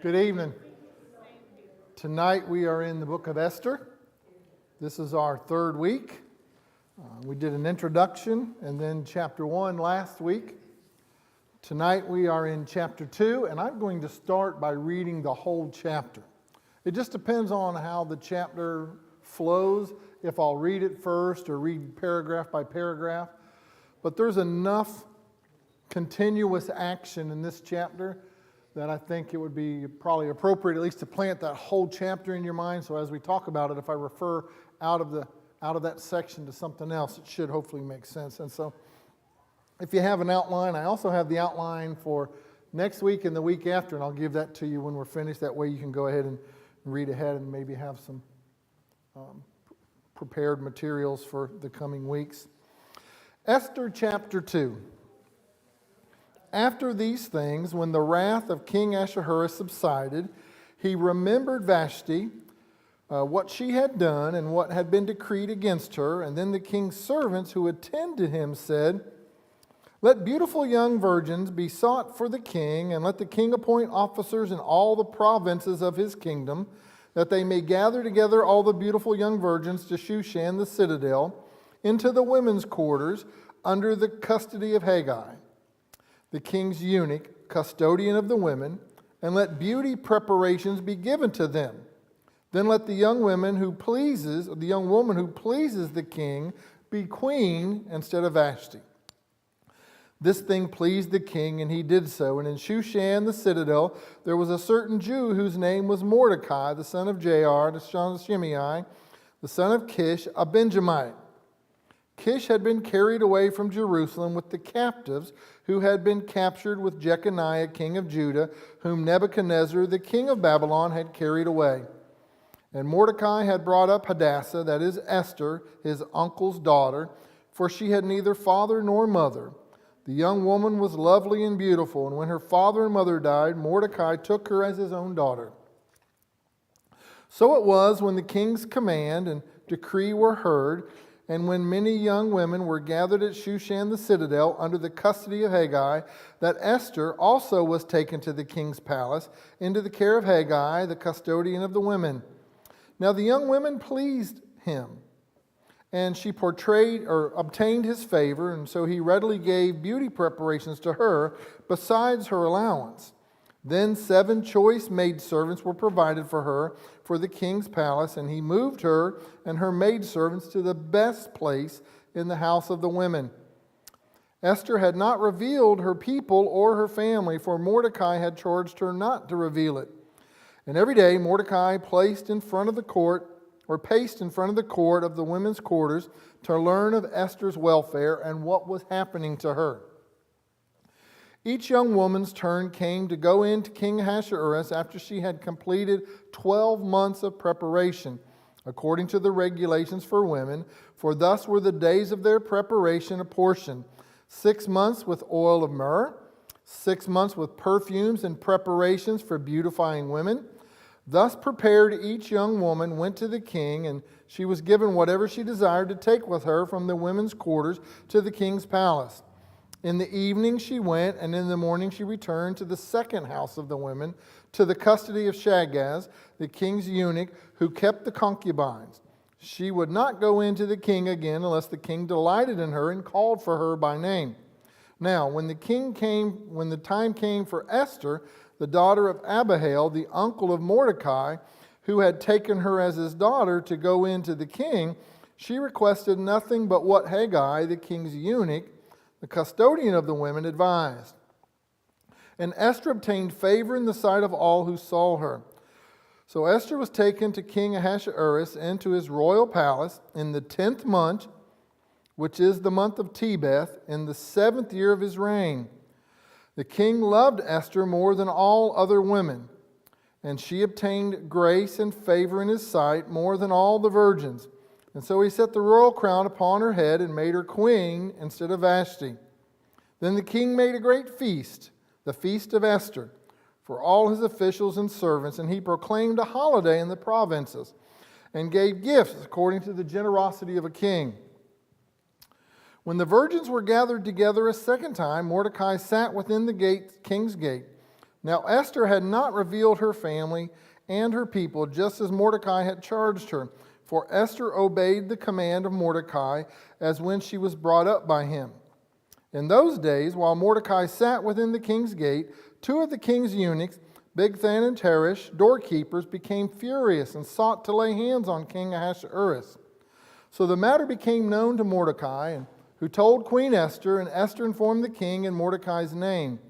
Good evening. Tonight we are in the book of Esther. This is our third week. We did an introduction and then chapter 1 last week. Tonight we are in chapter 2, and I'm going to start by reading the whole chapter. It just depends on how the chapter flows, if I'll read it first or read paragraph by paragraph. But there's enough continuous action in this chapter that I think it would be probably appropriate at least to plant that whole chapter in your mind. So as we talk about it, if I refer out of that section to something else, it should hopefully make sense. And so if you have an outline, I also have the outline for next week and the week after, and I'll give that to you when we're finished. That way you can go ahead and read ahead and maybe have some prepared materials for the coming weeks. Esther chapter 2. After these things, when the wrath of King Ahasuerus subsided, he remembered Vashti, what she had done and what had been decreed against her. And then the king's servants who attended him said, "Let beautiful young virgins be sought for the king, and let the king appoint officers in all the provinces of his kingdom, that they may gather together all the beautiful young virgins to Shushan the citadel, into the women's quarters, under the custody of Haggai, the king's eunuch, custodian of the women, and let beauty preparations be given to them. Then let the young woman who pleases the king be queen instead of Vashti." This thing pleased the king, and he did so. And in Shushan the citadel there was a certain Jew whose name was Mordecai, the son of Jair, the son of Shimei, the son of Kish, a Benjamite. Kish had been carried away from Jerusalem with the captives who had been captured with Jeconiah, king of Judah, whom Nebuchadnezzar, the king of Babylon, had carried away. And Mordecai had brought up Hadassah, that is Esther, his uncle's daughter, for she had neither father nor mother. The young woman was lovely and beautiful, and when her father and mother died, Mordecai took her as his own daughter. So it was when the king's command and decree were heard, and when many young women were gathered at Shushan the citadel under the custody of Haggai, that Esther also was taken to the king's palace, into the care of Haggai, the custodian of the women. Now the young women pleased him, and she obtained his favor, and so he readily gave beauty preparations to her, besides her allowance. Then 7 choice maidservants were provided for her for the king's palace, and he moved her and her maidservants to the best place in the house of the women. Esther had not revealed her people or her family, for Mordecai had charged her not to reveal it. And every day Mordecai paced in front of the court of the women's quarters to learn of Esther's welfare and what was happening to her. Each young woman's turn came to go in to King Ahasuerus after she had completed 12 months of preparation, according to the regulations for women, for thus were the days of their preparation apportioned: 6 months with oil of myrrh, 6 months with perfumes and preparations for beautifying women. Thus prepared, each young woman went to the king, and she was given whatever she desired to take with her from the women's quarters to the king's palace. In the evening she went, and in the morning she returned to the second house of the women, to the custody of Shaggaz, the king's eunuch, who kept the concubines. She would not go in to the king again unless the king delighted in her and called for her by name. Now, when the time came for Esther, the daughter of Abihail, the uncle of Mordecai, who had taken her as his daughter, to go in to the king, she requested nothing but what Haggai, the king's eunuch, the custodian of the women, advised. And Esther obtained favor in the sight of all who saw her. So Esther was taken to King Ahasuerus into his royal palace in the 10th month, which is the month of Tebeth, in the 7th year of his reign. The king loved Esther more than all other women, and she obtained grace and favor in his sight more than all the virgins. And so he set the royal crown upon her head and made her queen instead of Vashti. Then the king made a great feast, the feast of Esther, for all his officials and servants, and he proclaimed a holiday in the provinces and gave gifts according to the generosity of a king. When the virgins were gathered together a second time, Mordecai sat within the king's gate, Now Esther had not revealed her family and her people, just as Mordecai had charged her. For Esther obeyed the command of Mordecai as when she was brought up by him. In those days, while Mordecai sat within the king's gate, two of the king's eunuchs, Bigthan and Teresh, doorkeepers, became furious and sought to lay hands on King Ahasuerus. So the matter became known to Mordecai, who told Queen Esther, and Esther informed the king in Mordecai's name.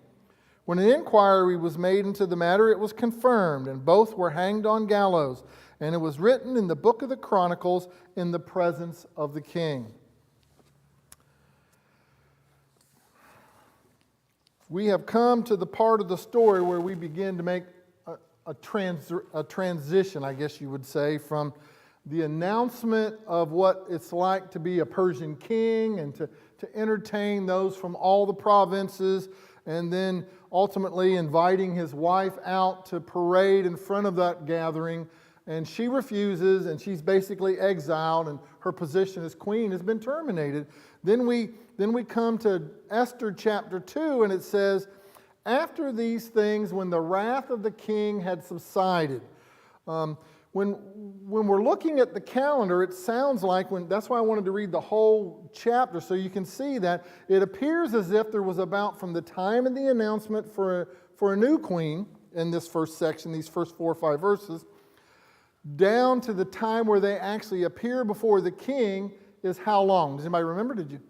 When an inquiry was made into the matter, it was confirmed, and both were hanged on gallows. And it was written in the book of the Chronicles in the presence of the king. We have come to the part of the story where we begin to make a transition, I guess you would say, from the announcement of what it's like to be a Persian king and to entertain those from all the provinces, and then ultimately inviting his wife out to parade in front of that gathering. And she refuses, and she's basically exiled, and her position as queen has been terminated. Then we come to Esther chapter 2, and it says, after these things, when the wrath of the king had subsided. When we're looking at the calendar, it sounds like, that's why I wanted to read the whole chapter, so you can see that it appears as if there was about, from the time of the announcement for a new queen, in this first section, these first 4 or 5 verses, down to the time where they actually appear before the king is how long? Does anybody remember? Did you?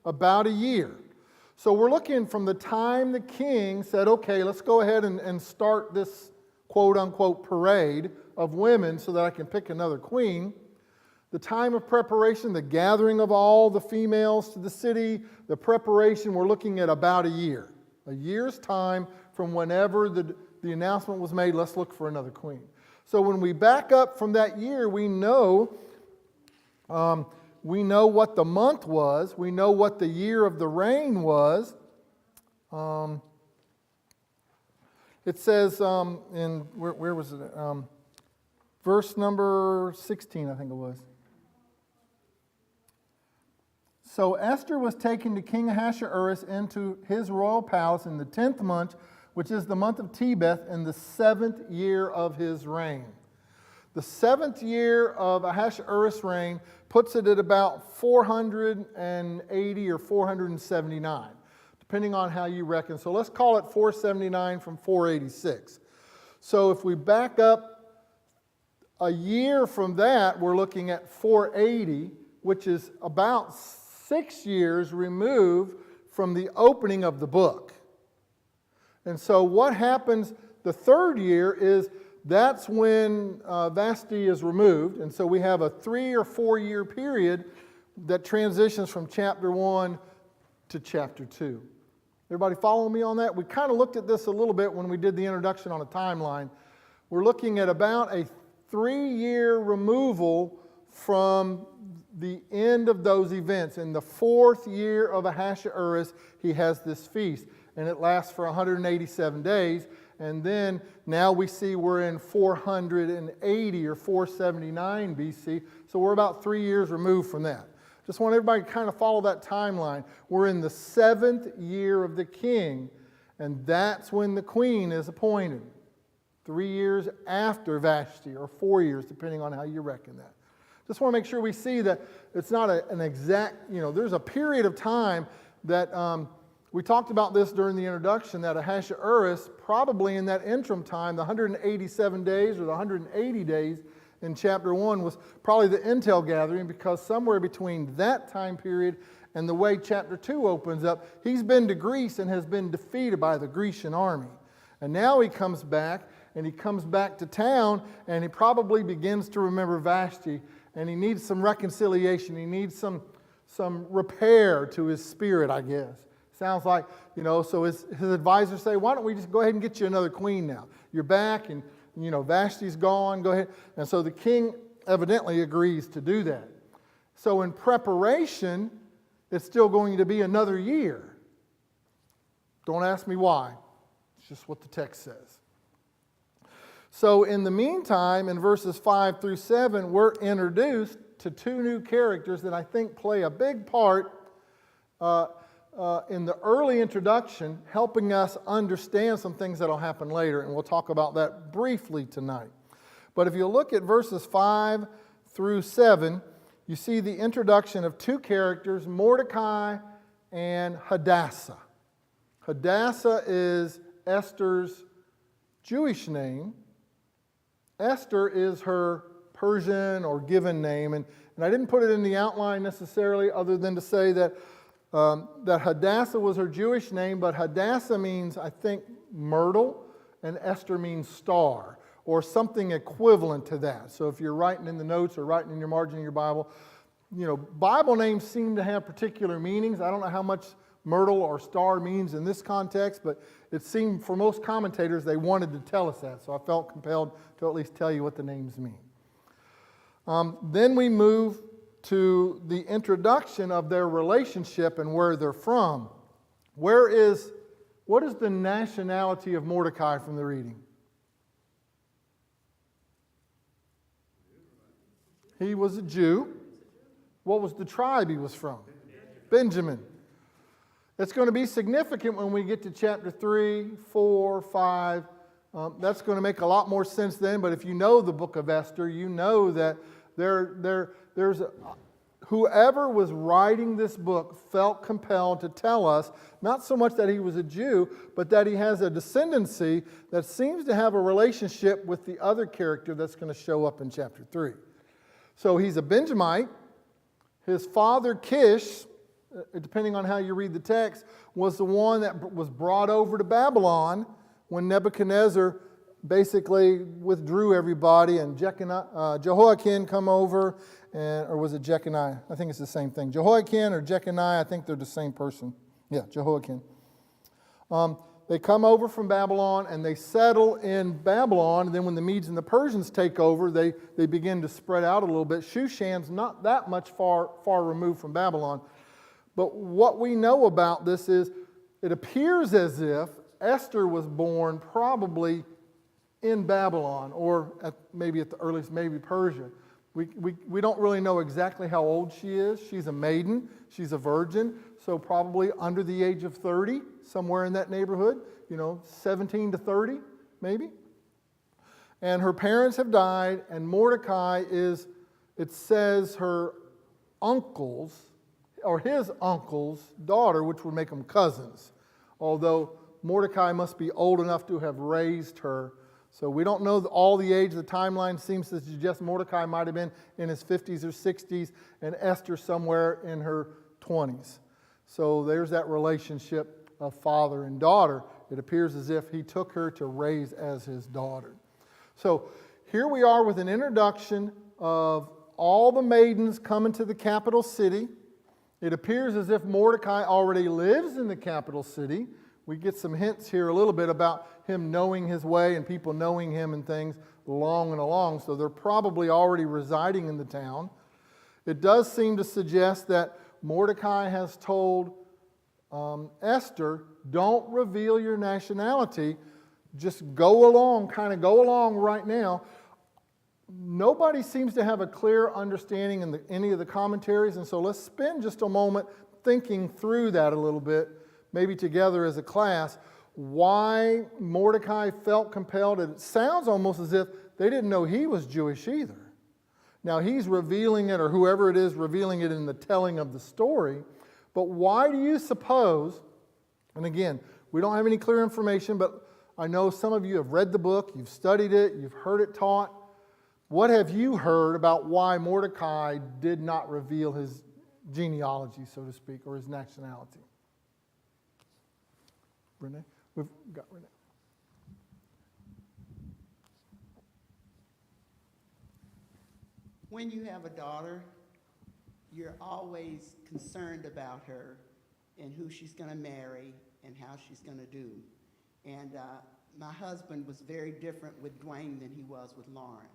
About a year. So we're looking from the time the king said, okay, let's go ahead and start this quote-unquote parade of women so that I can pick another queen. The time of preparation, the gathering of all the females to the city, the preparation, we're looking at about a year. A year's time from whenever the announcement was made, let's look for another queen. So when we back up from that year, we know what the month was. We know what the year of the reign was. It says in, where was it? Verse number 16, I think it was. So Esther was taken to King Ahasuerus into his royal palace in the 10th month, which is the month of Tebeth, in the 7th year of his reign. The 7th year of Ahasuerus' reign puts it at about 480 or 479, depending on how you reckon. So let's call it 479 from 486. So if we back up a year from that, we're looking at 480, which is about 6 years removed from the opening of the book. And so what happens the third year is that's when Vashti is removed. And so we have a 3 or 4 year period that transitions from chapter 1 to chapter 2. Everybody follow me on that? We kind of looked at this a little bit when we did the introduction on a timeline. We're looking at about a 3-year removal from the end of those events. In the 4th year of Ahasuerus, he has this feast, and it lasts for 187 days. And then now we see we're in 480 or 479 BC, so we're about 3 years removed from that. Just want everybody to kind of follow that timeline. We're in the 7th year of the king, and that's when the queen is appointed. 3 years after Vashti, or 4 years, depending on how you reckon that. Just want to make sure we see that it's not an exact, there's a period of time that, we talked about this during the introduction, that Ahasuerus, probably in that interim time, the 187 days or the 180 days in chapter 1 was probably the intel gathering, because somewhere between that time period and the way chapter 2 opens up, he's been to Greece and has been defeated by the Grecian army. And now he comes back, and he comes back to town, and he probably begins to remember Vashti, and he needs some reconciliation. He needs some repair to his spirit, I guess. Sounds like, so his advisors say, why don't we just go ahead and get you another queen now? You're back, and, Vashti's gone, go ahead. And so the king evidently agrees to do that. So in preparation, it's still going to be another year. Don't ask me why. It's just what the text says. So in the meantime, in verses 5 through 7, we're introduced to 2 new characters that I think play a big part in the early introduction, helping us understand some things that will happen later, and we'll talk about that briefly tonight. But if you look at verses 5 through 7, you see the introduction of two characters, Mordecai and Hadassah. Hadassah is Esther's Jewish name. Esther is her Persian or given name, and I didn't put it in the outline necessarily other than to say that that Hadassah was her Jewish name, but Hadassah means, I think, myrtle, and Esther means star, or something equivalent to that. So if you're writing in the notes or writing in your margin of your Bible, Bible names seem to have particular meanings. I don't know how much myrtle or star means in this context, but it seemed for most commentators they wanted to tell us that, so I felt compelled to at least tell you what the names mean. Then we move to the introduction of their relationship and where they're from. What is the nationality of Mordecai from the reading? He was a Jew. What was the tribe he was from? Benjamin. It's going to be significant when we get to chapter 3, 4, 5. That's going to make a lot more sense then, but if you know the book of Esther, you know that whoever was writing this book felt compelled to tell us not so much that he was a Jew, but that he has a descendancy that seems to have a relationship with the other character that's going to show up in chapter 3. So he's a Benjamite. His father Kish, depending on how you read the text, was the one that was brought over to Babylon when Nebuchadnezzar basically withdrew everybody, and Jehoiakim come over, or was it Jeconiah? I think it's the same thing. Jehoiakim or Jeconiah, I think they're the same person. Yeah, Jehoiakim. They come over from Babylon and they settle in Babylon, and then when the Medes and the Persians take over, they begin to spread out a little bit. Shushan's not that much far removed from Babylon. But what we know about this is it appears as if Esther was born probably in Babylon, or maybe at the earliest, maybe Persia. We don't really know exactly how old she is. She's a maiden. She's a virgin. So probably under the age of 30, somewhere in that neighborhood. 17 to 30, maybe. And her parents have died, and Mordecai is, it says, her uncle's, or his uncle's daughter, which would make them cousins. Although Mordecai must be old enough to have raised her. So we don't know all the age. The timeline seems to suggest Mordecai might have been in his 50s or 60s, and Esther somewhere in her 20s. So there's that relationship of father and daughter. It appears as if he took her to raise as his daughter. So here we are with an introduction of all the maidens coming to the capital city. It appears as if Mordecai already lives in the capital city. We get some hints here a little bit about him knowing his way and people knowing him and things along and along. So they're probably already residing in the town. It does seem to suggest that Mordecai has told Esther, don't reveal your nationality. Just go along right now. Nobody seems to have a clear understanding in any of the commentaries, and so let's spend just a moment thinking through that a little bit, maybe together as a class, why Mordecai felt compelled. It sounds almost as if they didn't know he was Jewish either. Now he's revealing it, or whoever it is revealing it in the telling of the story, but why do you suppose, and again, we don't have any clear information, but I know some of you have read the book, you've studied it, you've heard it taught. What have you heard about why Mordecai did not reveal his genealogy, so to speak, or his nationality? Renee? We've got Renee. When you have a daughter, you're always concerned about her and who she's going to marry and how she's going to do. And my husband was very different with Dwayne than he was with Lauren.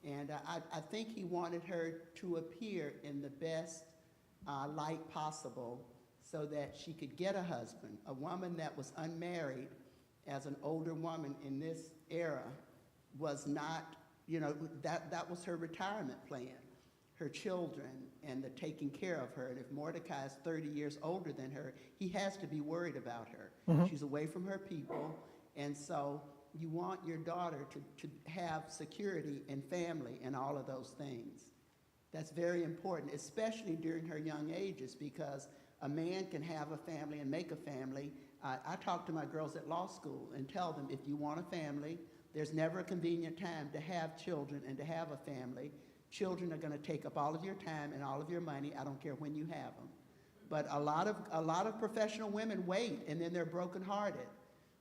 And I think he wanted her to appear in the best light possible so that she could get a husband. A woman that was unmarried as an older woman in this era was not, that was her retirement plan. her children and the taking care of her. And if Mordecai is 30 years older than her, he has to be worried about her. She's away from her people, and so you want your daughter to have security and family and all of those things. That's very important, especially during her young ages, because a man can have a family and make a family. I talk to my girls at law school and tell them, if you want a family, there's never a convenient time to have children and to have a family. Children are going to take up all of your time and all of your money. I don't care when you have them. But a lot of professional women wait, and then they're brokenhearted.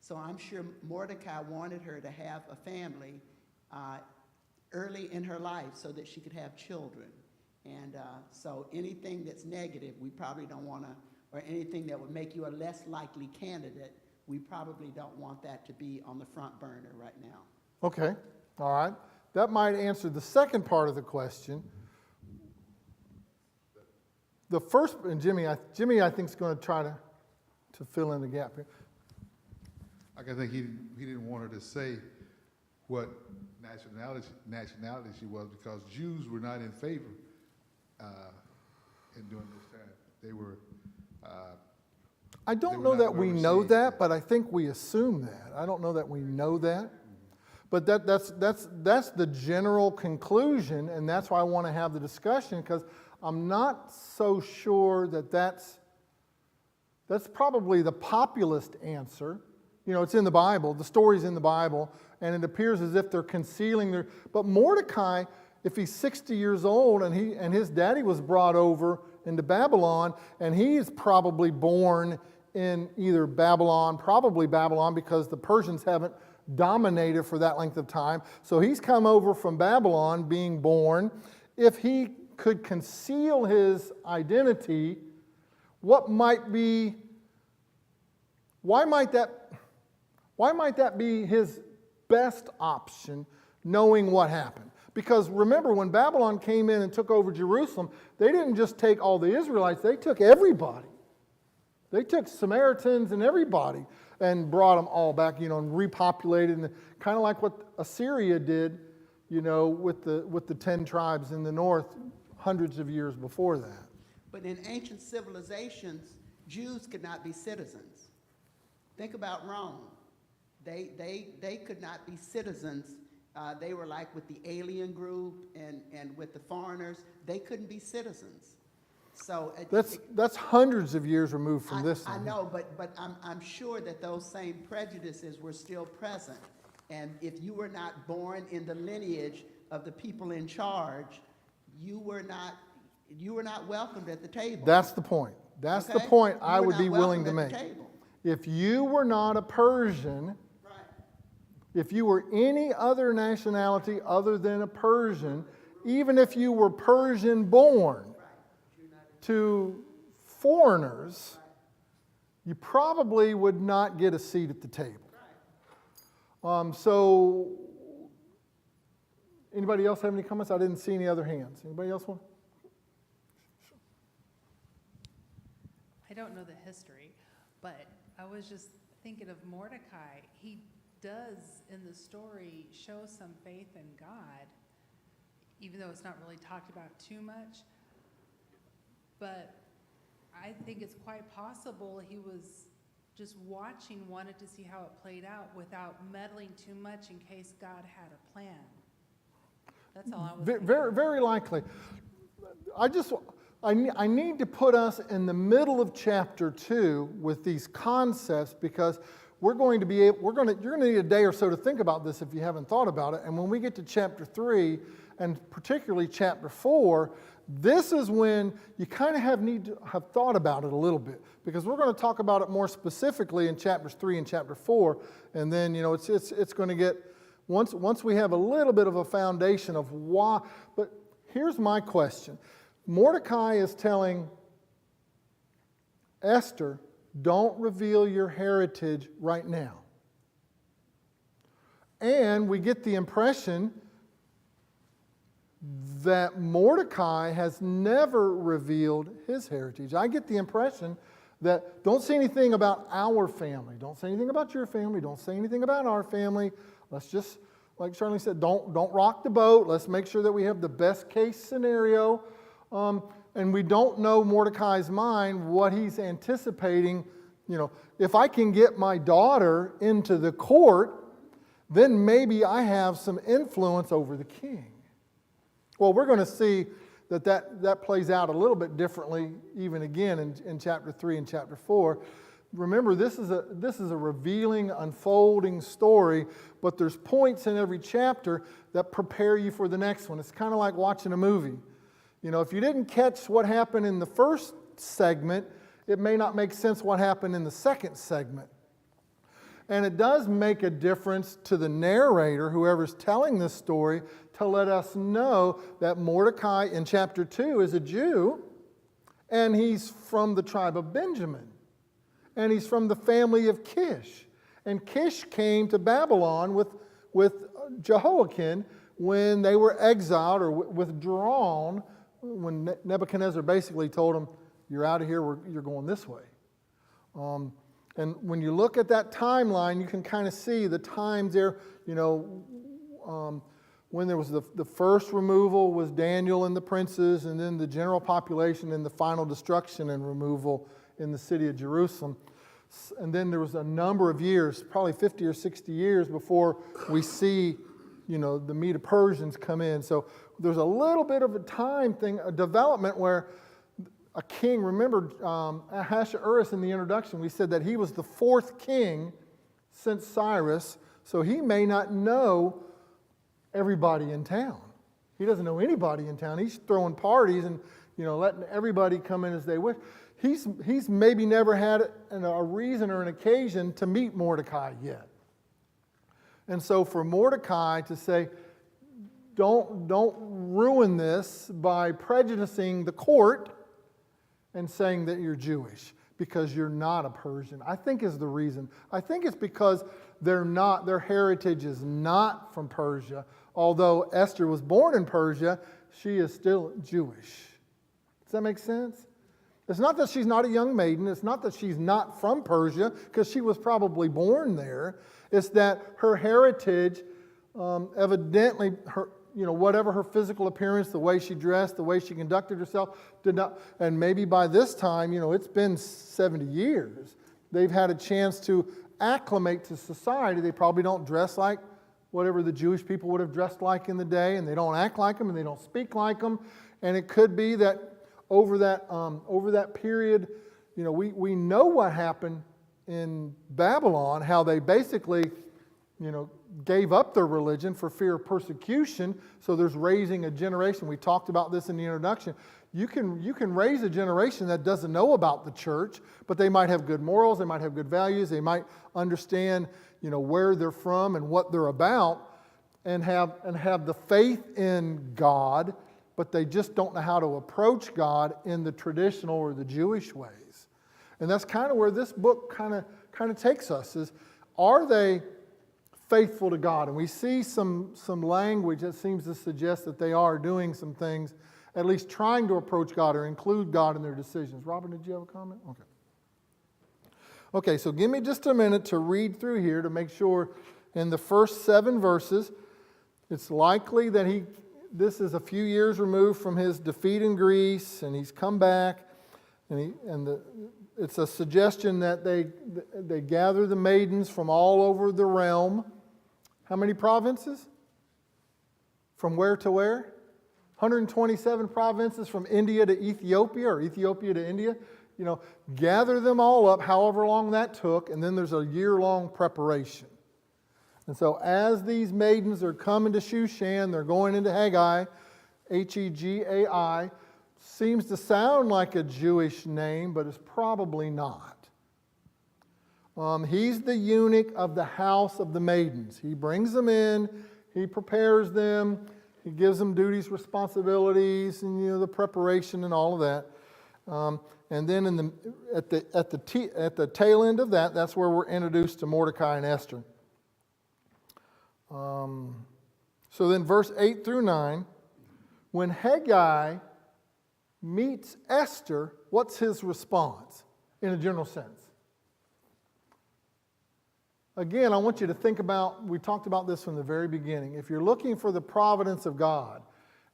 So I'm sure Mordecai wanted her to have a family early in her life so that she could have children. And so anything that's negative, we probably don't want to, or anything that would make you a less likely candidate, we probably don't want that to be on the front burner right now. Okay, all right. That might answer the second part of the question. The first, and Jimmy I think is going to try to fill in the gap here. I think he didn't want her to say what nationality she was, because Jews were not in favor during this time. They were. I They don't were know not that we well know received. that, but I think we assume that. I don't know that we know that. But that's the general conclusion, and that's why I want to have the discussion, because I'm not so sure that that's probably the populist answer. You know, it's in the Bible, the story's in the Bible, and it appears as if they're concealing their. But Mordecai, if he's 60 years old and his daddy was brought over into Babylon, and he's probably born in either Babylon, probably Babylon, because the Persians haven't dominated for that length of time. So he's come over from Babylon being born. If he could conceal his identity, why might that be his best option, knowing what happened? Because remember, when Babylon came in and took over Jerusalem, they didn't just take all the Israelites, they took everybody. They took Samaritans and everybody and brought them all back, and repopulated, and kind of like what Assyria did, with the 10 tribes in the north hundreds of years before that. But in ancient civilizations, Jews could not be citizens. Think about Rome. They could not be citizens. They were like with the alien group and with the foreigners. They couldn't be citizens. So That's hundreds of years removed from this. I know, but I'm sure that those same prejudices were still present. And if you were not born in the lineage of the people in charge, you were not welcomed at the table. That's the point. That's the Okay? point You I were would be not willing to welcomed make. at the table. If you were not a Persian, Right. if you were any other nationality other than a Persian, even if you were Persian born to foreigners, you probably would not get a seat at the table. So, anybody else have any comments? I didn't see any other hands. Anybody else want? I don't know the history, but I was just thinking of Mordecai. He does, in the story, show some faith in God, even though it's not really talked about too much. But I think it's quite possible he was just watching, wanted to see how it played out without meddling too much in case God had a plan. That's all I was thinking. Very, very likely. I need to put us in the middle of chapter 2 with these concepts, because you're going to need a day or so to think about this if you haven't thought about it. And when we get to chapter 3, and particularly chapter 4, this is when you kind of need to have thought about it a little bit, because we're going to talk about it more specifically in chapters 3 and chapter 4, and then it's going to get once we have a little bit of a foundation of why. But here's my question: Mordecai is telling Esther, don't reveal your heritage right now, and we get the impression that Mordecai has never revealed his heritage. I get the impression that don't say anything about our family. Don't say anything about your family. Don't say anything about our family. Let's just like Charlene said, don't rock the boat. Let's make sure that we have the best case scenario. And we don't know Mordecai's mind, what he's anticipating. If I can get my daughter into the court, then maybe I have some influence over the king. Well, we're going to see that plays out a little bit differently even again in chapter 3 and chapter 4. Remember, this is a revealing, unfolding story, but there's points in every chapter that prepare you for the next one. It's kind of like watching a movie. If you didn't catch what happened in the first segment, it may not make sense what happened in the second segment. And it does make a difference to the narrator, whoever's telling this story, to let us know that Mordecai in chapter 2 is a Jew, and he's from the tribe of Benjamin. And he's from the family of Kish. And Kish came to Babylon with Jehoiakim when they were exiled or withdrawn, when Nebuchadnezzar basically told them, you're out of here, you're going this way. And when you look at that timeline, you can kind of see the times there, when there was the first removal was Daniel and the princes, and then the general population and the final destruction and removal in the city of Jerusalem. And then there was a number of years, probably 50 or 60 years before we see, the Medo-Persians come in. So there's a little bit of a time thing, a development where a king, remember Ahasuerus in the introduction, we said that he was the fourth king since Cyrus, so he may not know everybody in town. He doesn't know anybody in town. He's throwing parties and letting everybody come in as they wish. He's maybe never had a reason or an occasion to meet Mordecai yet. And so for Mordecai to say, don't ruin this by prejudicing the court and saying that you're Jewish because you're not a Persian, I think is the reason. I think it's because their heritage is not from Persia. Although Esther was born in Persia, she is still Jewish. Does that make sense? It's not that she's not a young maiden. It's not that she's not from Persia, because she was probably born there. It's that her heritage, evidently, whatever her physical appearance, the way she dressed, the way she conducted herself, did not. And maybe by this time, it's been 70 years. They've had a chance to acclimate to society. They probably don't dress like whatever the Jewish people would have dressed like in the day, and they don't act like them, and they don't speak like them. And it could be that over that period, we know what happened in Babylon, how they basically, gave up their religion for fear of persecution. So there's raising a generation. We talked about this in the introduction. You can raise a generation that doesn't know about the church, but they might have good morals, they might have good values, they might understand, where they're from and what they're about, and have the faith in God, but they just don't know how to approach God in the traditional or the Jewish ways. And that's kind of where this book kind of takes us, is are they faithful to God? And we see some language that seems to suggest that they are doing some things, at least trying to approach God or include God in their decisions. Robin, did you have a comment? Okay. Okay, so give me just a minute to read through here to make sure in the first 7 verses, it's likely that this is a few years removed from his defeat in Greece, and he's come back, it's a suggestion that they gather the maidens from all over the realm. How many provinces? From where to where? 127 provinces from India to Ethiopia, or Ethiopia to India. Gather them all up, however long that took, and then there's a year-long preparation. And so as these maidens are coming to Shushan, they're going into Hegai, Hegai, seems to sound like a Jewish name, but it's probably not. He's the eunuch of the house of the maidens. He brings them in, he prepares them, he gives them duties, responsibilities, and the preparation and all of that. And then at the tail end of that, that's where we're introduced to Mordecai and Esther. So then verse 8 through 9, when Hegai meets Esther, what's his response in a general sense? Again, I want you to think about, we talked about this from the very beginning. If you're looking for the providence of God,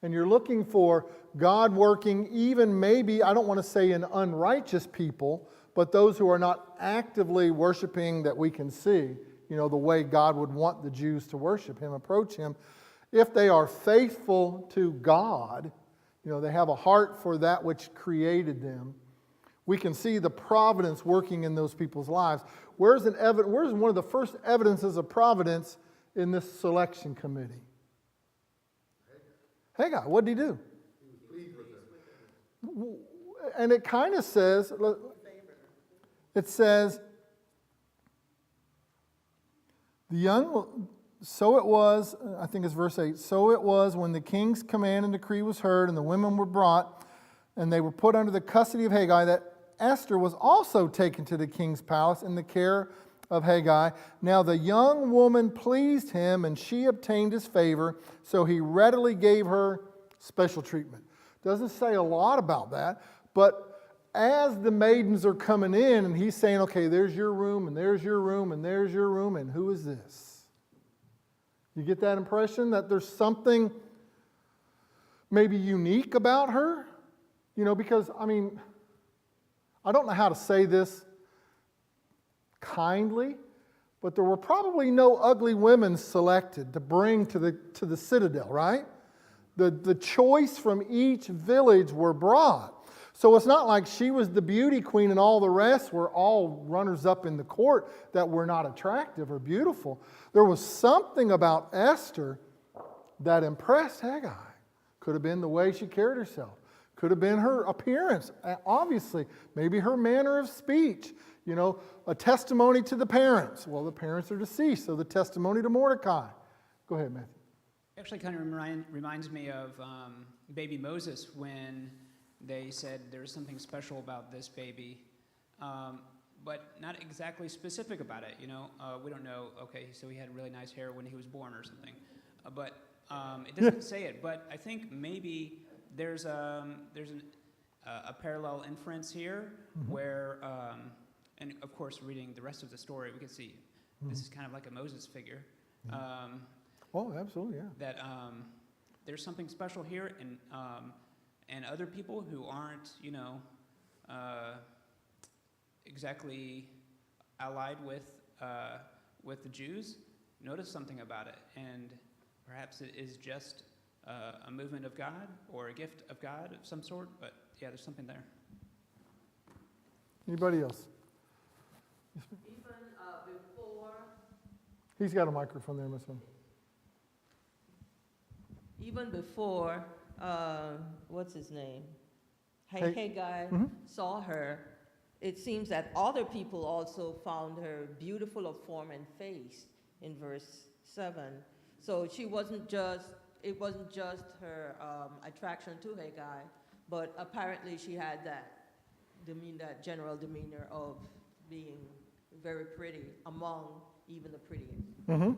and you're looking for God working even maybe, I don't want to say in unrighteous people, but those who are not actively worshiping that we can see, you know, the way God would want the Jews to worship Him, approach Him. If they are faithful to God, you know, they have a heart for that which created them, we can see the providence working in those people's lives. Where's one of the first evidences of providence in this selection committee? Haggai, what did he do? He was pleased with them. And it kind of says, it says, so it was, I think it's verse 8, so it was when the king's command and decree was heard and the women were brought and they were put under the custody of Haggai, that Esther was also taken to the king's palace in the care of Haggai. Now the young woman pleased him, and she obtained his favor, so he readily gave her special treatment. Doesn't say a lot about that, but as the maidens are coming in, and he's saying, okay, there's your room, and there's your room, and there's your room, and who is this? You get that impression that there's something maybe unique about her? You know, because, I mean, I don't know how to say this kindly, but there were probably no ugly women selected to bring to the citadel, right? The choice from each village were brought. So it's not like she was the beauty queen and all the rest were all runners up in the court that were not attractive or beautiful. There was something about Esther that impressed Haggai. Could have been the way she carried herself. Could have been her appearance, obviously. Maybe her manner of speech. You know, a testimony to the parents. Well, the parents are deceased, so the testimony to Mordecai. Go ahead, Matthew. Actually kind of reminds me of baby Moses when they said there's something special about this baby, but not exactly specific about it. You know, we don't know, okay, so he had really nice hair when he was born or something. But it doesn't say it, but I think maybe there's a parallel inference here where, and of course, reading the rest of the story, we can see this is kind of like a Moses figure. Oh, absolutely, yeah. That there's something special here, and other people who aren't, you know, exactly allied with the Jews notice something about it, and perhaps it is just a movement of God or a gift of God of some sort, but yeah, there's something there. Anybody else? Even before, He's got a microphone there, Miss Wynn. even before, what's his name? Hey- Haggai Mhm. saw her, it seems that other people also found her beautiful of form and face in verse 7. So it wasn't just her attraction to Haggai, but apparently she had that general demeanor of being very pretty among even the prettiest. Mm-hmm.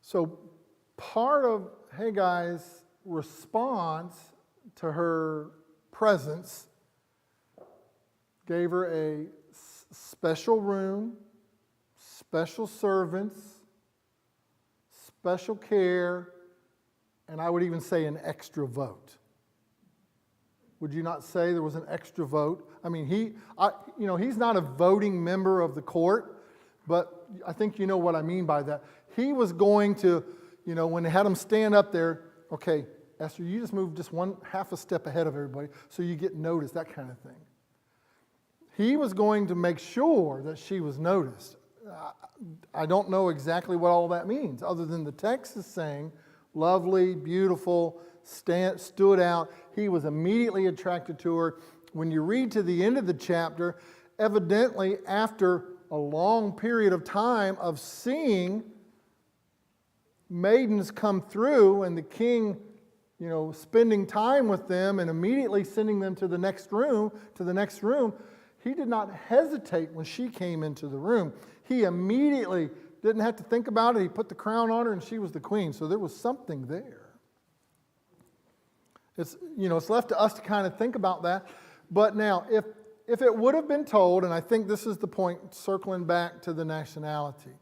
So part of Haggai's response to her presence gave her a special room, special servants, special care, and I would even say an extra vote. Would you not say there was an extra vote? I mean, he's not a voting member of the court, but I think you know what I mean by that. He was going to, you know, when they had him stand up there, okay, Esther, you just move just half a step ahead of everybody so you get noticed, that kind of thing. He was going to make sure that she was noticed. I don't know exactly what all that means, other than the text is saying, lovely, beautiful, stood out. He was immediately attracted to her. When you read to the end of the chapter, evidently after a long period of time of seeing maidens come through and the king, you know, spending time with them and immediately sending them to the next room, he did not hesitate when she came into the room. He immediately didn't have to think about it. He put the crown on her and she was the queen. So there was something there. It's left to us to kind of think about that. But now, if it would have been told, and I think this is the point, circling back to the nationality,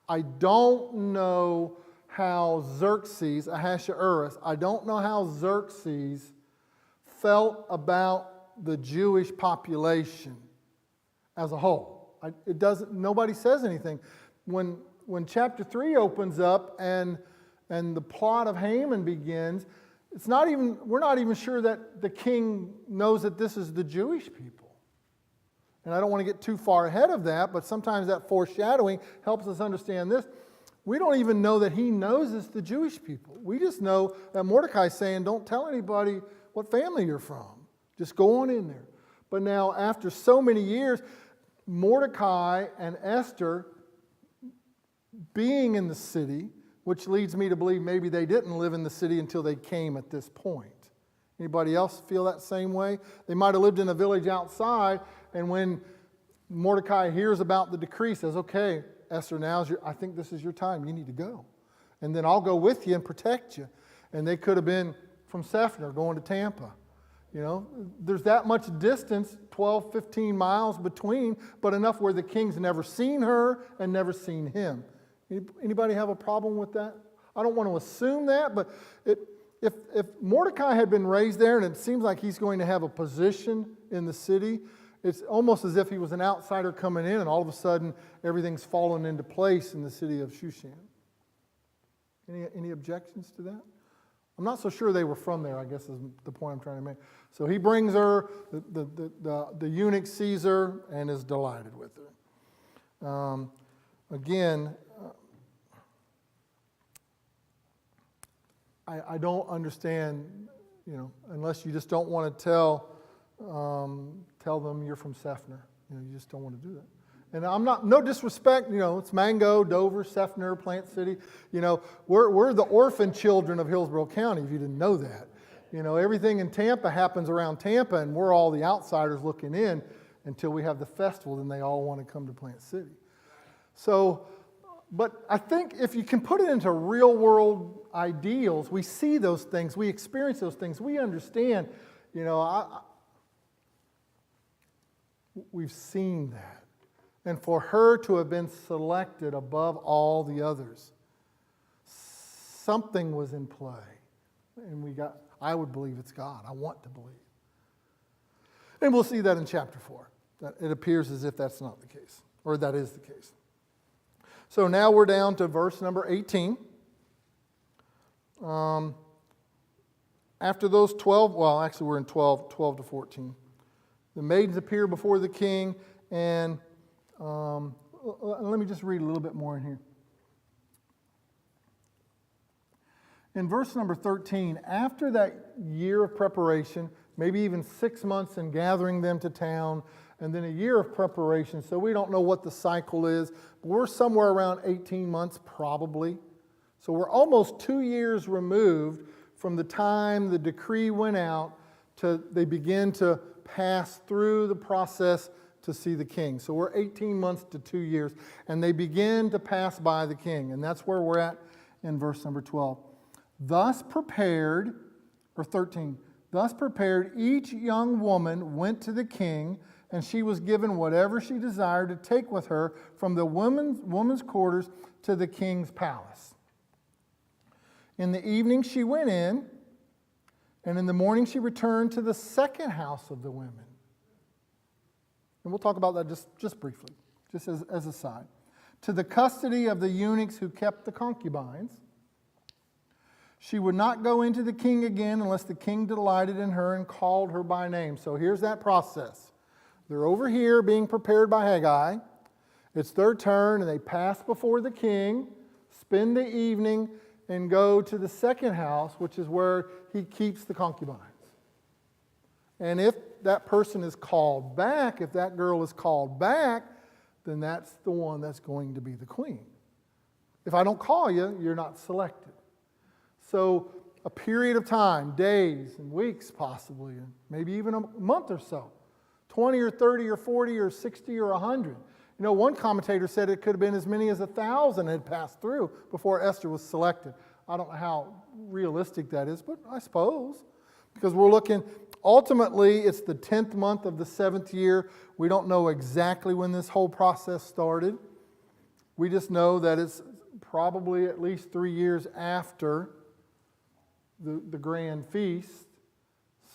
I don't know how Xerxes, Ahasuerus, I don't know how Xerxes felt about the Jewish population as a whole. It doesn't. Nobody says anything. When chapter 3 opens up and the plot of Haman begins, we're not even sure that the king knows that this is the Jewish people. And I don't want to get too far ahead of that, but sometimes that foreshadowing helps us understand this. We don't even know that he knows it's the Jewish people. We just know that Mordecai's saying, don't tell anybody what family you're from. Just go on in there. But now, after so many years, Mordecai and Esther being in the city, which leads me to believe maybe they didn't live in the city until they came at this point. Anybody else feel that same way? They might have lived in a village outside, and when Mordecai hears about the decree, says, okay, Esther, I think this is your time. You need to go. And then I'll go with you and protect you. And they could have been from Sefner going to Tampa. You know, there's that much distance, 12, 15 miles between, but enough where the king's never seen her and never seen him. Anybody have a problem with that? I don't want to assume that, but if Mordecai had been raised there and it seems like he's going to have a position in the city, it's almost as if he was an outsider coming in and all of a sudden everything's fallen into place in the city of Shushan. Any objections to that? I'm not so sure they were from there, I guess is the point I'm trying to make. So he brings her, the eunuch sees her and is delighted with her. Again, I don't understand, unless you just don't want to tell them you're from Sefner. You just don't want to do that. And I'm not, no disrespect, it's Mango, Dover, Sefner, Plant City. We're the orphan children of Hillsborough County, if you didn't know that. Everything in Tampa happens around Tampa, and we're all the outsiders looking in until we have the festival, then they all want to come to Plant City. So, but I think if you can put it into real world ideals, we see those things, we experience those things, we understand, we've seen that. And for her to have been selected above all the others, something was in play. And I would believe it's God. I want to believe. And we'll see that in chapter 4. That it appears as if that's not the case, or that is the case. So now we're down to verse number 18. After those 12, well, actually we're in 12 to 14. The maidens appear before the king, and let me just read a little bit more in here. In verse number 13, after that year of preparation, maybe even 6 months in gathering them to town, and then a year of preparation, so we don't know what the cycle is, but we're somewhere around 18 months probably. So we're almost 2 years removed from the time the decree went out to they begin to pass through the process to see the king. So we're 18 months to 2 years, and they begin to pass by the king, and that's where we're at in verse number 12. Thus prepared, or 13, thus prepared, each young woman went to the king, and she was given whatever she desired to take with her from the woman's quarters to the king's palace. In the evening she went in, and in the morning she returned to the second house of the women. And we'll talk about that just briefly, just as a side. To the custody of the eunuchs who kept the concubines. She would not go into the king again unless the king delighted in her and called her by name. So here's that process. They're over here being prepared by Haggai. It's their turn, and they pass before the king, spend the evening, and go to the second house, which is where he keeps the concubines. And if that person is called back, if that girl is called back, then that's the one that's going to be the queen. If I don't call you, you're not selected. So a period of time, days and weeks possibly, and maybe even a month or so, 20 or 30 or 40 or 60 or 100. One commentator said it could have been as many as 1,000 had passed through before Esther was selected. I don't know how realistic that is, but I suppose. Because we're looking ultimately, it's the 10th month of the 7th year. We don't know exactly when this whole process started. We just know that it's probably at least 3 years after the grand feast.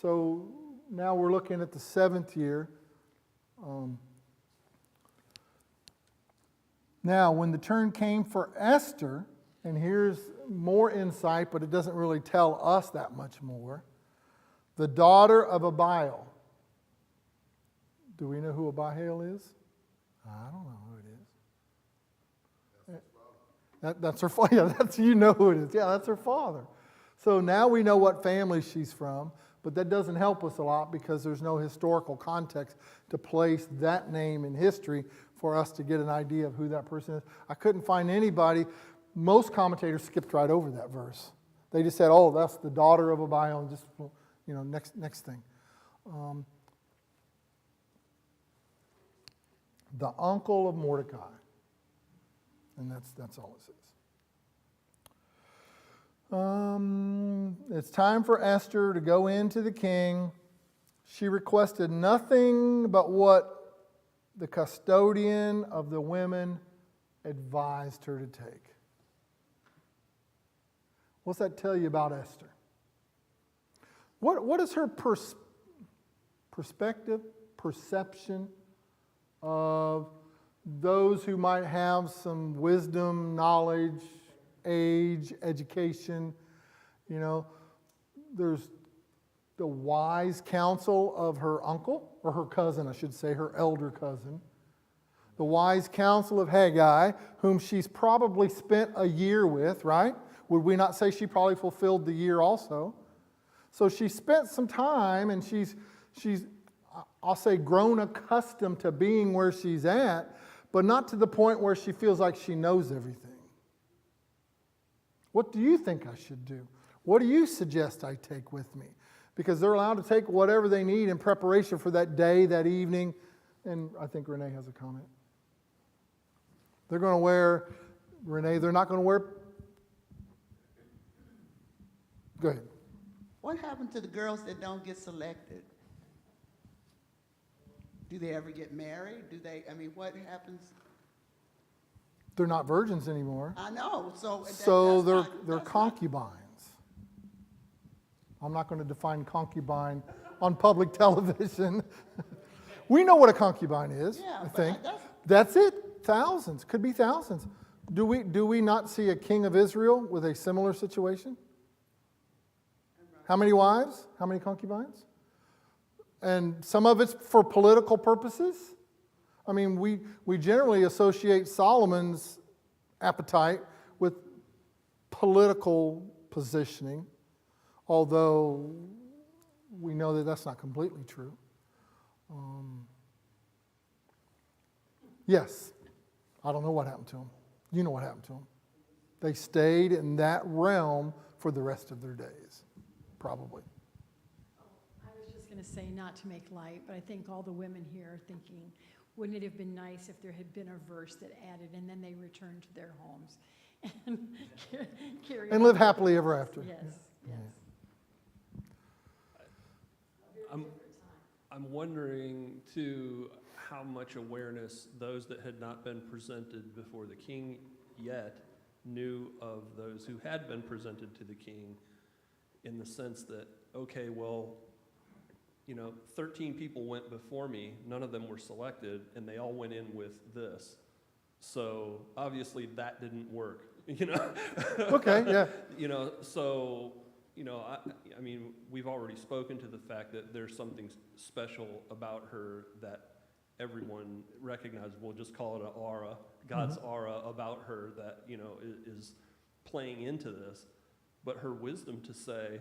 So now we're looking at the 7th year. Now, when the turn came for Esther, and here's more insight, but it doesn't really tell us that much more. The daughter of Abihail. Do we know who Abihail is? I don't know who it is. That's her father. Yeah, you know who it is. Yeah, that's her father. So now we know what family she's from, but that doesn't help us a lot because there's no historical context to place that name in history for us to get an idea of who that person is. I couldn't find anybody. Most commentators skipped right over that verse. They just said, "Oh, that's the daughter of Abihail," and just next thing. The uncle of Mordecai, and that's all it says. It's time for Esther to go into the king. She requested nothing but what the custodian of the women advised her to take. What's that tell you about Esther? What is her perspective, perception of those who might have some wisdom, knowledge, age, education? You know, there's the wise counsel of her uncle, or her cousin, I should say, her elder cousin. The wise counsel of Haggai, whom she's probably spent a year with, right? Would we not say she probably fulfilled the year also? So she spent some time, and she's I'll say, grown accustomed to being where she's at, but not to the point where she feels like she knows everything. What do you think I should do? What do you suggest I take with me? Because they're allowed to take whatever they need in preparation for that day, that evening. And I think Renee has a comment. They're going to wear, Renee, they're not going to wear. Go ahead. What happened to the girls that don't get selected? Do they ever get married? What happens? They're not virgins anymore. I know, So that's they're not- that's not- concubines. I'm not going to define concubine on public television. We know what a concubine is, Yeah, I but think. that's- That's it. Thousands. Could be thousands. Do we not see a king of Israel with a similar situation? How many wives? How many concubines? And some of it's for political purposes. I mean, we generally associate Solomon's appetite with political positioning, although we know that that's not completely true. Yes, I don't know what happened to them. You know what happened to them. They stayed in that realm for the rest of their days, probably. I was just going to say, not to make light, but I think all the women here are thinking, wouldn't it have been nice if there had been a verse that added, and then they returned to their homes and carry And on? live happily ever after. Yes, yes. I'm wondering, too, how much awareness those that had not been presented before the king yet knew of those who had been presented to the king, in the sense that, okay, well, 13 people went before me, none of them were selected, and they all went in with this. So obviously that didn't work, Okay, yeah. I mean, we've already spoken to the fact that there's something special about her that everyone recognizes. We'll just call it an aura, God's aura about her that, is playing into this. But her wisdom to say,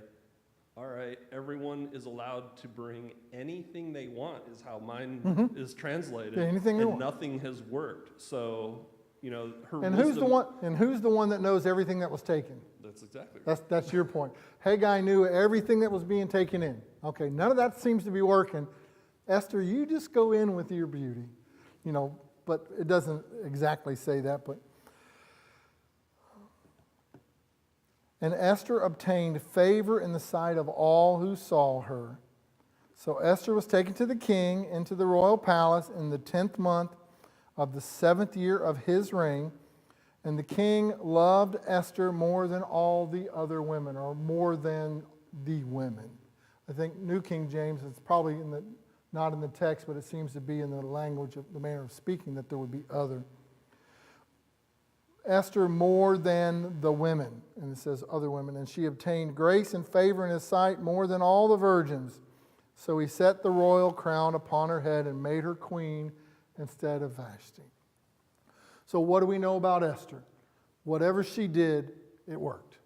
all right, everyone is allowed to bring anything they want, is how mine is translated. Yeah, anything they and want. nothing has worked. So, her And wisdom. who's the one that knows everything that was taken? That's exactly right. That's your point. Haggai knew everything that was being taken in. Okay, none of that seems to be working. Esther, you just go in with your beauty. But it doesn't exactly say that. And Esther obtained favor in the sight of all who saw her, So Esther was taken to the king into the royal palace in the 10th month of the 7th year of his reign. And the king loved Esther more than all the other women, or more than the women. I think New King James, it's probably not in the text, but it seems to be in the language of the manner of speaking that there would be other. Esther more than the women, and it says other women, and she obtained grace and favor in his sight more than all the virgins. So he set the royal crown upon her head and made her queen instead of Vashti. So what do we know about Esther? Whatever she did, it worked.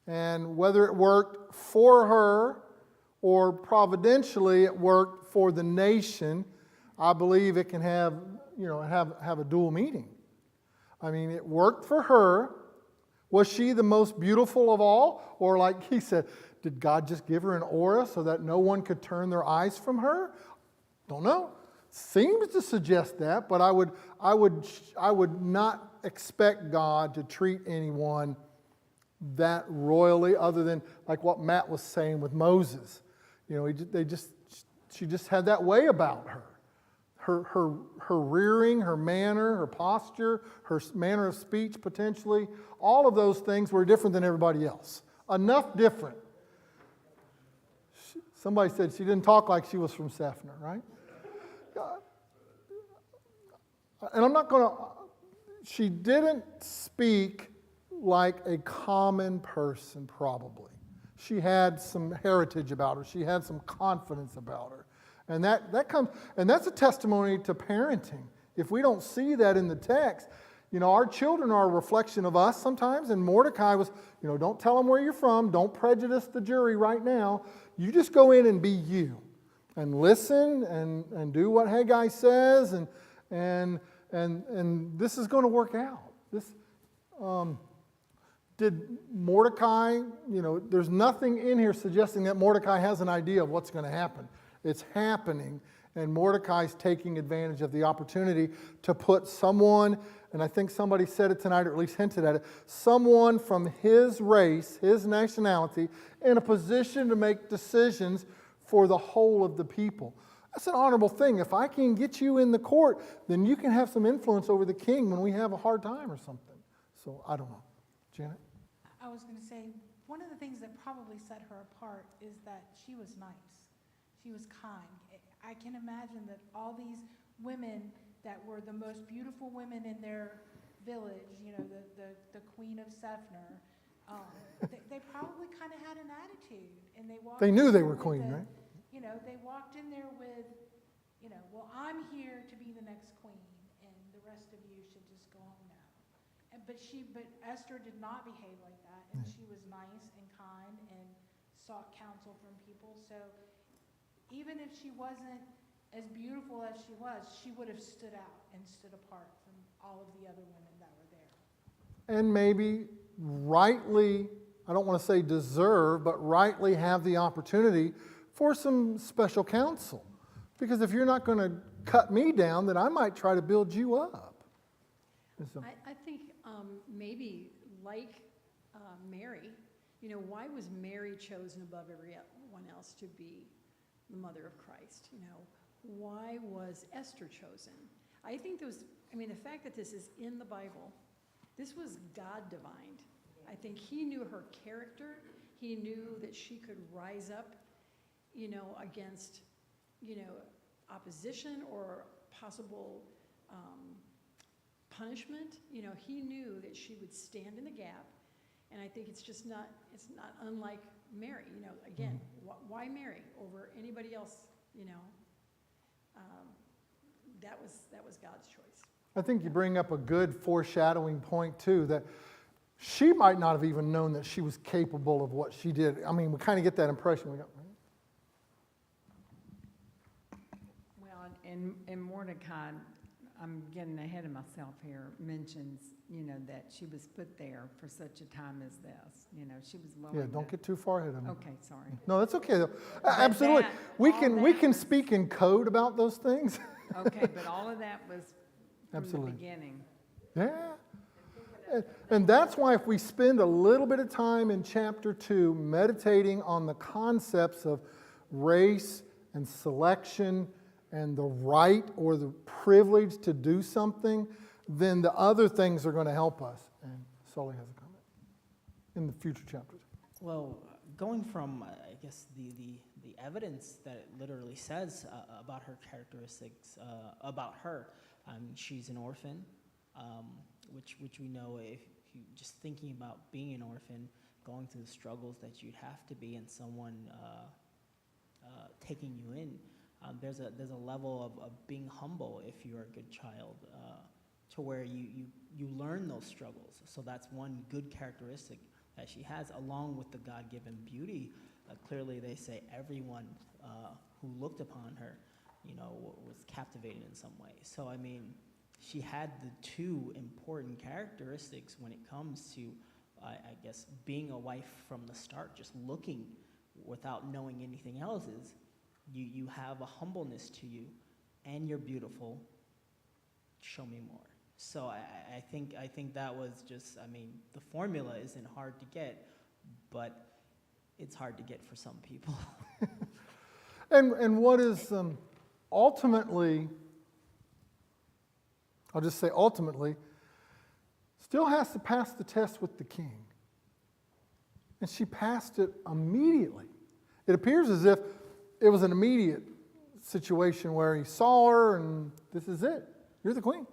And whether it worked for her or providentially it worked for the nation, I believe it can have a dual meaning. I mean, it worked for her. Was she the most beautiful of all? Or like he said, did God just give her an aura so that no one could turn their eyes from her? Don't know. Seems to suggest that, but I would not expect God to treat anyone that royally, other than like what Matt was saying with Moses. You know, she just had that way about her. Her rearing, her manner, her posture, her manner of speech potentially, all of those things were different than everybody else. Enough different. Somebody said she didn't talk like she was from Sefner, right? And I'm not going to, she didn't speak like a common person, probably. She had some heritage about her. She had some confidence about her. And that comes, and that's a testimony to parenting. If we don't see that in the text, you know, our children are a reflection of us sometimes, and Mordecai was, you know, don't tell them where you're from, don't prejudice the jury right now. You just go in and be you, and listen, and do what Haggai says, and this is going to work out. Did Mordecai, you know, there's nothing in here suggesting that Mordecai has an idea of what's going to happen. It's happening, and Mordecai's taking advantage of the opportunity to put someone, and I think somebody said it tonight, or at least hinted at it, someone from his race, his nationality, in a position to make decisions for the whole of the people. That's an honorable thing. If I can get you in the court, then you can have some influence over the king when we have a hard time or something. So, I don't know. Janet? I was going to say, one of the things that probably set her apart is that she was nice. She was kind. I can imagine that all these women that were the most beautiful women in their village, you know, the Queen of Sefner, they probably kind of had an attitude. And they knew they were with queen, right? You know, they walked in there with, you know, well, I'm here to be the next queen, and the rest of you should just go home now. But Esther did not behave like that, and she was nice and kind and sought counsel from people. So even if she wasn't as beautiful as she would have stood out and stood apart from all of the other women that were there. And maybe rightly, I don't want to say deserve, but rightly have the opportunity for some special counsel. Because if you're not going to cut me down, then I might try to build you up. So, I think maybe like Mary, you know, why was Mary chosen above everyone else to be the mother of Christ? You know, why was Esther chosen? I think the fact that this is in the Bible, this was God divined. I think he knew her character. He knew that she could rise up, you know, against, you know, opposition or possible punishment. You know, he knew that she would stand in the gap, and I think it's not unlike Mary. You know, again, why Mary over anybody else? You know, that was God's choice. I think you bring up a good foreshadowing point too, that she might not have even known that she was capable of what she did. I mean, we kind of get that impression. Well, and Mordecai, I'm getting ahead of myself here, mentions, you know, that she was put there for such a time as this. You know, she was willing Yeah, don't get too far ahead of me. Okay, sorry. No, that's okay though. Absolutely. We can speak in code about those things. Okay, but all of that was from Absolutely. the beginning. Yeah. And that's why if we spend a little bit of time in chapter 2 meditating on the concepts of race and selection and the right or the privilege to do something, then the other things are going to help us. And Sully has a comment in the future chapters. Well, going from, I guess, the evidence that it literally says about her characteristics, about her, she's an orphan, which we know if you just thinking about being an orphan, going through the struggles that you'd have to be, and someone taking you in, there's a level of being humble if you're a good child, to where you learn those struggles. So that's one good characteristic that she has, along with the God-given beauty. Clearly, they say everyone who looked upon her, was captivated in some way. So, I mean, she had the two important characteristics when it comes to, I guess, being a wife from the start, just looking without knowing anything else is, you have a humbleness to you, and you're beautiful. Show me more. So I think that was just, I mean, the formula isn't hard to get, but it's hard to get for some people. And what is ultimately, I'll just say ultimately, still has to pass the test with the king. And she passed it immediately. It appears as if it was an immediate situation where he saw her and this is it. You're the queen.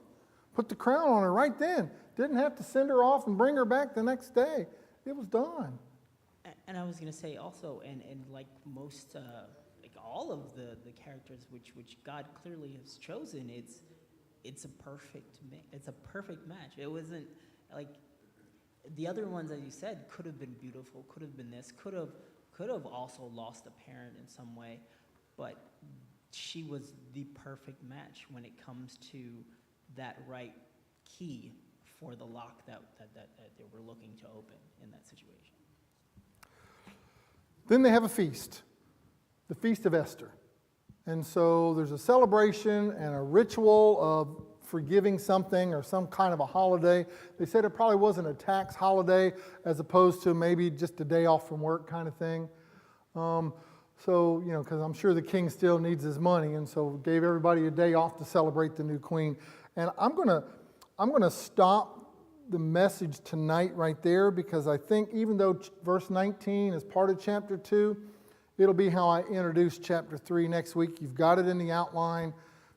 Put the crown on her right then. Didn't have to send her off and bring her back the next day. It was done. And I was going to say also, and like most, like all of the characters which God clearly has chosen, it's a perfect match. It wasn't like the other ones, as you said, could have been beautiful, could have been this, could have also lost a parent in some way, but she was the perfect match when it comes to that right key for the lock that they were looking to open in that situation. Then they have a feast, the Feast of Esther. And so there's a celebration and a ritual of forgiving something or some kind of a holiday. They said it probably wasn't a tax holiday as opposed to maybe just a day off from work kind of thing. So, because I'm sure the king still needs his money, and so gave everybody a day off to celebrate the new queen. And I'm gonna stop the message tonight right there, because I think even though verse 19 is part of chapter 2, it'll be how I introduce chapter 3 next week. You've got it in the outline.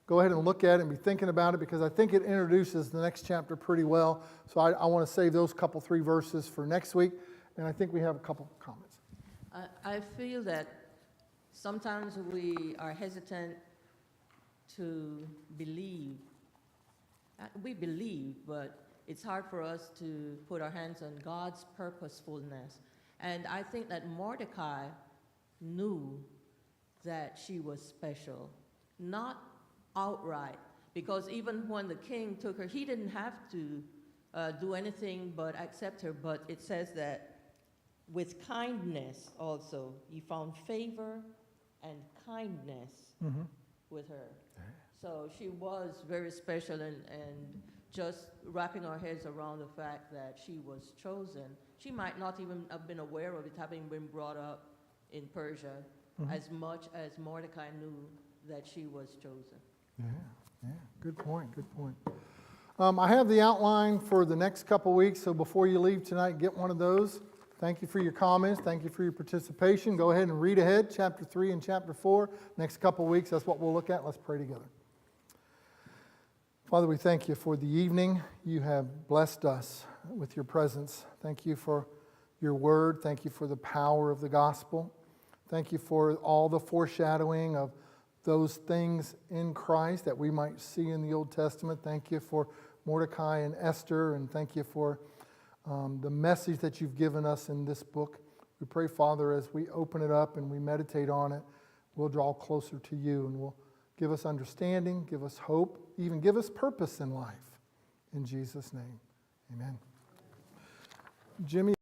Go ahead and look at it and be thinking about it, because I think it introduces the next chapter pretty well. So I want to save those couple 3 verses for next week, and I think we have a couple comments. I feel that sometimes we are hesitant to believe. We believe, but it's hard for us to put our hands on God's purposefulness. And I think that Mordecai knew that she was special, not outright, because even when the king took her, he didn't have to do anything but accept her, but it says that with kindness also, he found favor and kindness with her. So she was very special, and just wrapping our heads around the fact that she was chosen. She might not even have been aware of it, having been brought up in Persia, as much as Mordecai knew that she was chosen. Yeah, good point. I have the outline for the next couple weeks, so before you leave tonight, get one of those. Thank you for your comments. Thank you for your participation. Go ahead and read ahead, chapter 3 and chapter 4. Next couple weeks, that's what we'll look at. Let's pray together. Father, we thank you for the evening. You have blessed us with your presence. Thank you for your word. Thank you for the power of the gospel. Thank you for all the foreshadowing of those things in Christ that we might see in the Old Testament. Thank you for Mordecai and Esther, and thank you for the message that you've given us in this book. We pray, Father, as we open it up and we meditate on it, we'll draw closer to you, and will give us understanding, give us hope, even give us purpose in life. In Jesus' name, amen. Jimmy.